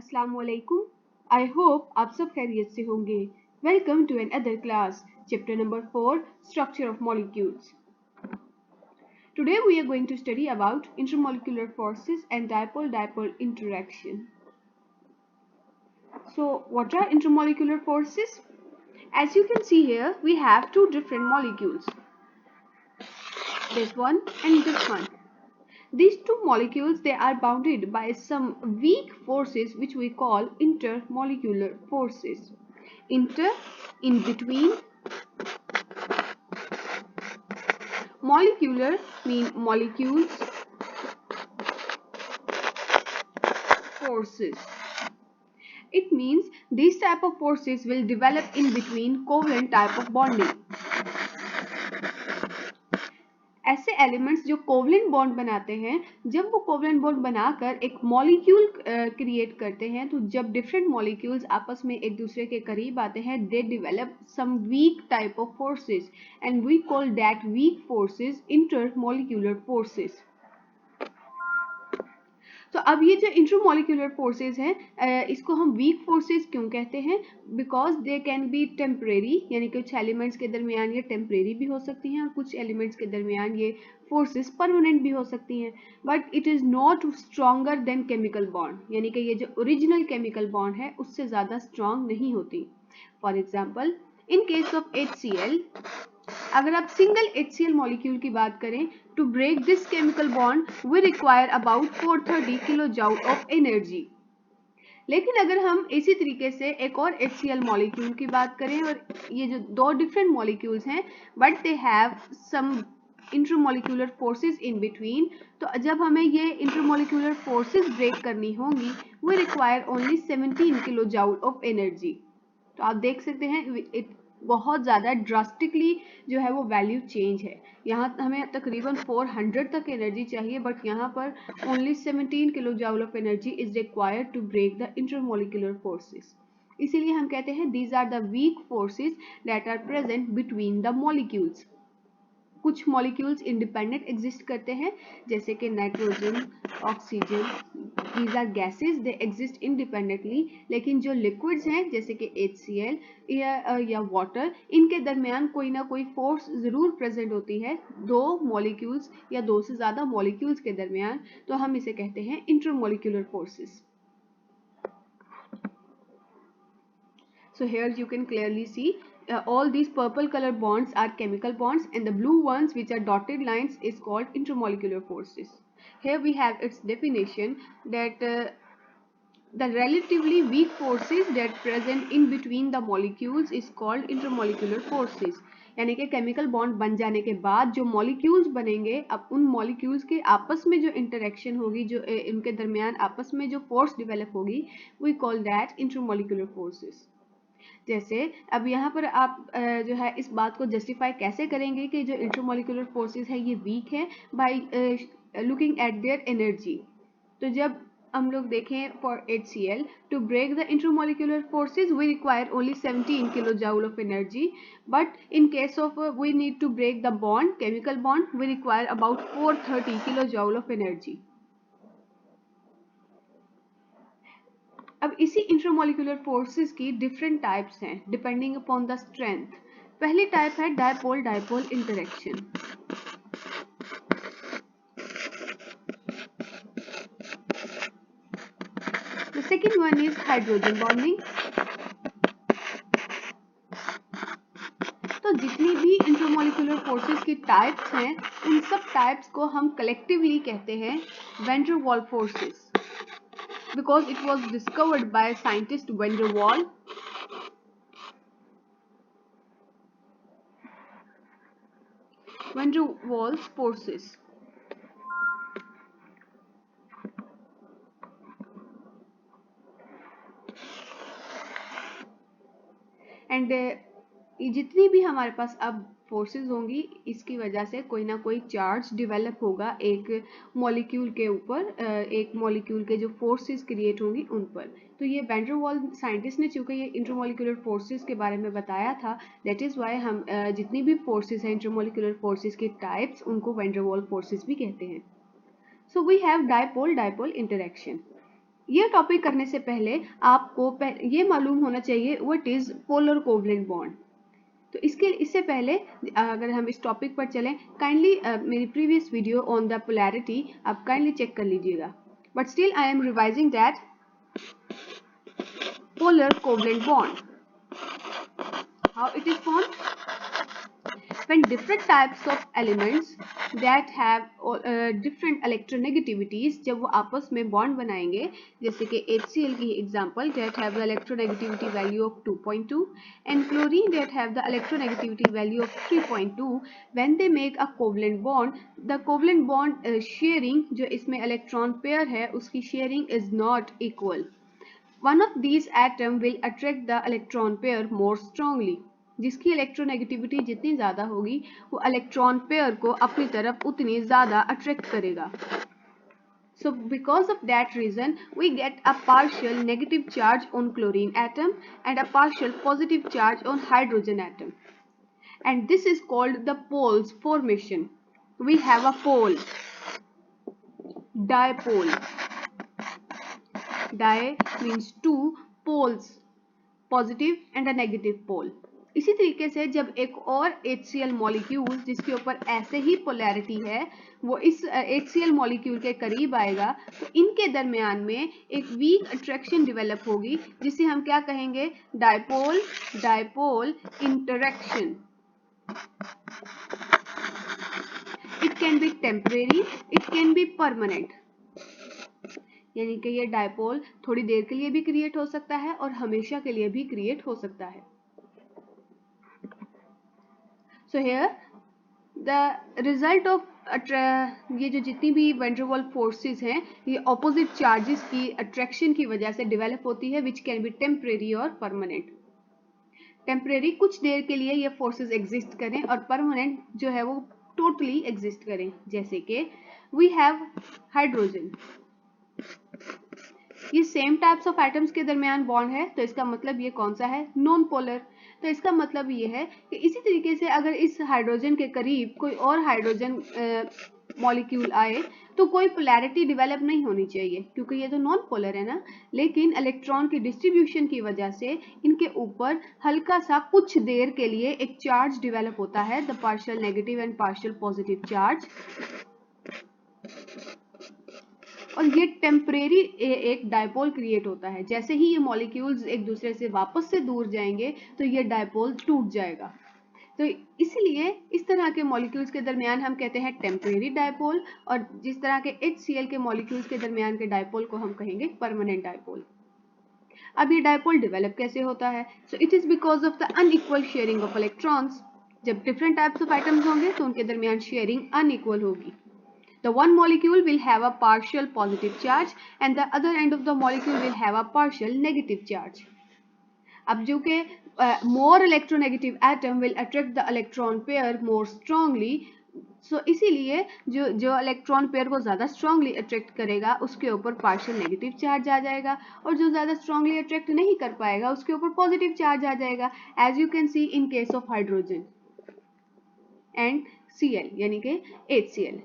अस्सलाम वालेकुम। I hope आप सब खैरियत से होंगे। Welcome to another class, chapter number 4, structure of molecules. Today we are going to study about intermolecular forces and dipole-dipole interaction. So what are intermolecular forces? As you can see here, we have two different molecules, this one and this one. These two molecules, they are bounded by some weak forces which we call intermolecular forces. Inter, in between. Molecular mean molecules. Forces. It means these type of forces will develop in between covalent type of bonding. ऐसे elements जो covalent bond बनाते हैं, जब वो covalent bond बनाकर एक molecule create करते हैं, तो जब डिफरेंट मॉलिक्यूल्स आपस में एक दूसरे के करीब आते हैं, they develop some weak type of forces and we call that weak forces intermolecular forces. तो अब ये जो इंटरमॉलिक्यूलर फोर्सेस हैं, इसको हम वीक फोर्सेस क्यों कहते हैं? Because they can be temporary, यानी कुछ एलिमेंट्स के दरमियान ये टेम्परेरी भी हो सकती हैं और कुछ एलिमेंट्स के दरमियान ये फोर्सेस परमानेंट भी हो सकती हैं, but it is not stronger than chemical bond, यानी कि ये जो ओरिजिनल केमिकल बॉन्ड है उससे ज़्यादा स्ट्रॉन्ग नहीं होती। For example, in case of HCl, अगर आप सिंगल HCl मॉलिक्यूल की बात करें, to break this chemical bond we require about 430 kilo joule of energy. लेकिन अगर हम इसी तरीके से एक और HCl मॉलिक्यूल की बात करें, और ये जो दो डिफरेंट मॉलिक्यूल्स हैं but they have some intermolecular forces in between, तो जब हमें ये इंटरमॉलिक्यूलर फोर्सेस ब्रेक करनी होंगी, we require only 17 kilo joule of energy. तो आप देख सकते हैं बहुत ज़्यादा ड्रास्टिकली जो है वो वैल्यू चेंज है। यहाँ हमें तकरीबन 400 तक एनर्जी चाहिए, बट यहाँ पर only 17 kilo joule of energy is required to break the intermolecular forces. इसीलिए हम कहते हैं these are the weak forces that are present between the molecules. कुछ मॉलिक्यूल्स इंडिपेंडेंट एग्जिस्ट करते हैं, जैसे कि nitrogen, oxygen, these are gases, they exist independently. लेकिन जो लिक्विड्स हैं जैसे कि HCl या वाटर, इनके दरमियान कोई ना कोई फोर्स ज़रूर प्रेजेंट होती है, दो मॉलिक्यूल्स या दो से ज़्यादा मॉलिक्यूल्स के दरमियान, तो हम इसे कहते हैं intermolecular forces. So here you can clearly see all these purple color bonds are chemical bonds, and the blue ones which are dotted lines is called intermolecular forces. Here we have its definition that the relatively weak forces that present in between the molecules is called intermolecular forces. यानी कि chemical bond बन जाने के बाद जो molecules बनेंगे, अब उन मॉलिक्यूल्स के आपस में जो इंटरेक्शन होगी, जो इनके दरमियान आपस में जो फोर्स डेवलप होगी, we call that intermolecular forces. जैसे अब यहाँ पर आप जो है इस बात को जस्टिफाई कैसे करेंगे कि जो इंटरमॉलिक्यूलर फोर्सेस है ये वीक है, by looking at their energy. तो जब हम लोग देखें for HCl, to break the intermolecular forces we require only 17 kilo joule of energy, but in case of we need to break the bond, chemical bond, we require about 430 kilo joule of energy. अब इसी intermolecular forces की different types हैं depending upon the strength. पहली type है dipole dipole interaction. The second one is hydrogen bonding. तो जितनी भी intermolecular forces की टाइप्स हैं, उन सब टाइप्स को हम कलेक्टिवली कहते हैं van der Waals forces, because it was discovered by scientist van der Waal. Van der Waals forces. And ये जितनी भी हमारे पास अब फोर्सेस होंगी, इसकी वजह से कोई ना कोई चार्ज डिवेलप होगा एक मॉलिक्यूल के ऊपर, एक मॉलिक्यूल के जो फोर्सेस क्रिएट होंगी उन पर। तो ये वैन डर वाल साइंटिस्ट ने चूंकि ये इंटरमॉलिक्यूलर फोर्सेस के बारे में बताया था, दैट इज़ वाई हम जितनी भी फोर्सेस हैं इंटरमॉलिक्यूलर फोर्सेस की टाइप्स, उनको वैन डर वाल फोर्सेस भी कहते हैं। So we have dipole dipole interaction. ये टॉपिक करने से पहले आपको ये मालूम होना चाहिए what is polar covalent bond. तो इससे पहले अगर हम इस टॉपिक पर चलें, काइंडली मेरी previous video on the polarity आप काइंडली चेक कर लीजिएगा। But still I am revising that polar covalent bond. How it is formed? When different types of elements that have different electronegativities, जब वो आपस में बॉन्ड बनाएंगे, जैसे कि HCl की example that have the electronegativity value of 2.2 and chlorine that have the electronegativity value of 3.2, when they make a covalent bond, the covalent bond sharing जो इसमें इलेक्ट्रॉन पेयर है उसकी sharing is not equal. One of these atom will attract the electron pair more strongly. जिसकी electronegativity जितनी ज्यादा होगी वो electron pair को अपनी तरफ उतनी ज्यादा अट्रैक्ट करेगा. So because of that reason we get a partial negative charge on chlorine atom and a partial positive charge on hydrogen atom. And this is called the poles formation. We have a pole, dipole. Di means two poles, positive and a negative pole. इसी तरीके से जब एक और HCl molecule जिसके ऊपर ऐसे ही polarity है वो इस HCl मॉलिक्यूल के करीब आएगा तो इनके दरमियान में एक वीक अट्रैक्शन डेवलप होगी जिसे हम क्या कहेंगे, dipole dipole interaction. It can be temporary, it can be permanent. यानी कि ये डायपोल थोड़ी देर के लिए भी क्रिएट हो सकता है और हमेशा के लिए भी क्रिएट हो सकता है. So here the result of ये जो जितनी भी वैन डर वाल्स फोर्सेस हैं ये ऑपोजिट चार्जेस की अट्रैक्शन की वजह से डेवलप होती है विच कैन बी टेम्परेरी और परमानेंट. टेम्परेरी कुछ देर के लिए ये फोर्सेस एग्जिस्ट करें और परमानेंट जो है वो टोटली एग्जिस्ट करें. जैसे कि वी हैव हाइड्रोजन, ये सेम टाइप्स ऑफ एटम्स के दरमियान बॉन्ड है तो इसका मतलब ये कौन सा है, नॉन पोलर. तो इसका मतलब ये है कि इसी तरीके से अगर इस हाइड्रोजन के करीब कोई और हाइड्रोजन मॉलिक्यूल आए तो कोई पोलैरिटी डेवलप नहीं होनी चाहिए क्योंकि ये तो नॉन पोलर है ना. लेकिन इलेक्ट्रॉन की डिस्ट्रीब्यूशन की वजह से इनके ऊपर हल्का सा कुछ देर के लिए एक चार्ज डेवलप होता है, the partial negative and partial positive charge. और ये टेम्परेरी एक डायपोल क्रिएट होता है. जैसे ही ये मॉलिक्यूल्स एक दूसरे से वापस से दूर जाएंगे तो ये डायपोल टूट जाएगा. तो इसलिए इस तरह के मॉलिक्यूल्स के दरमियान हम कहते हैं टेम्परेरी डायपोल और जिस तरह के HCl के मॉलिक्यूल्स के दरमियान के डायपोल को हम कहेंगे परमानेंट डायपोल. अब ये डायपोल डेवलप कैसे होता है, so it is because of the unequal sharing of electrons. जब डिफरेंट टाइप्स ऑफ एटम्स होंगे तो उनके दरमियान शेयरिंग अनइक्वल होगी. The one molecule will have a partial positive charge and the other end of the molecule will have a partial negative charge. अब जो कि more electronegative atom will attract the electron pair more strongly. So इसीलिए जो electron pair को ज्यादा strongly attract करेगा उसके ऊपर पार्शियल नेगेटिव चार्ज आ जाएगा और जो ज्यादा स्ट्रांगली अट्रैक्ट नहीं कर पाएगा उसके ऊपर पॉजिटिव चार्ज आ जाएगा, as you can see in case of hydrogen and Cl यानी कि HCl.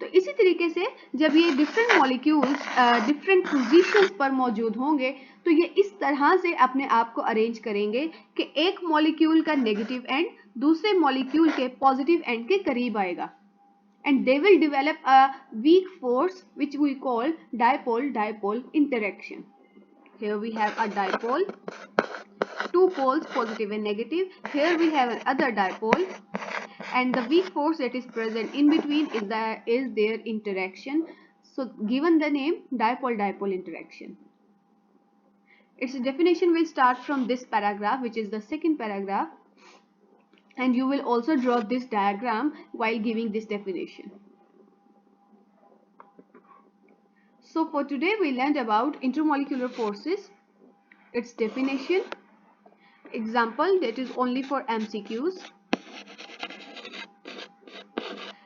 तो इसी तरीके से जब ये डिफरेंट मॉलिक्यूल्स डिफरेंट पोजीशंस पर मौजूद होंगे तो ये इस तरह से अपने आप को अरेंज करेंगे कि एक मॉलिक्यूल का नेगेटिव एंड दूसरे मॉलिक्यूल के पॉजिटिव एंड के करीब आएगा and they will develop a weak force which we call dipole dipole interaction. Here we have a dipole, two poles positive and negative. Here we have another dipole and the weak force that is present in between is their interaction. So given the name dipole dipole interaction. Its definition will start from this paragraph, which is the second paragraph, and you will also draw this diagram while giving this definition. So for today we learned about intermolecular forces, its definition, example that is only for MCQs,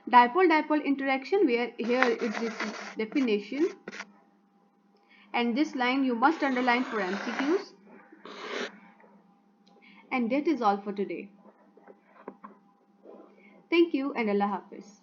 dipole-dipole interaction where here is this definition and this line you must underline for MCQs, and that is all for today. Thank you and Allah Hafiz.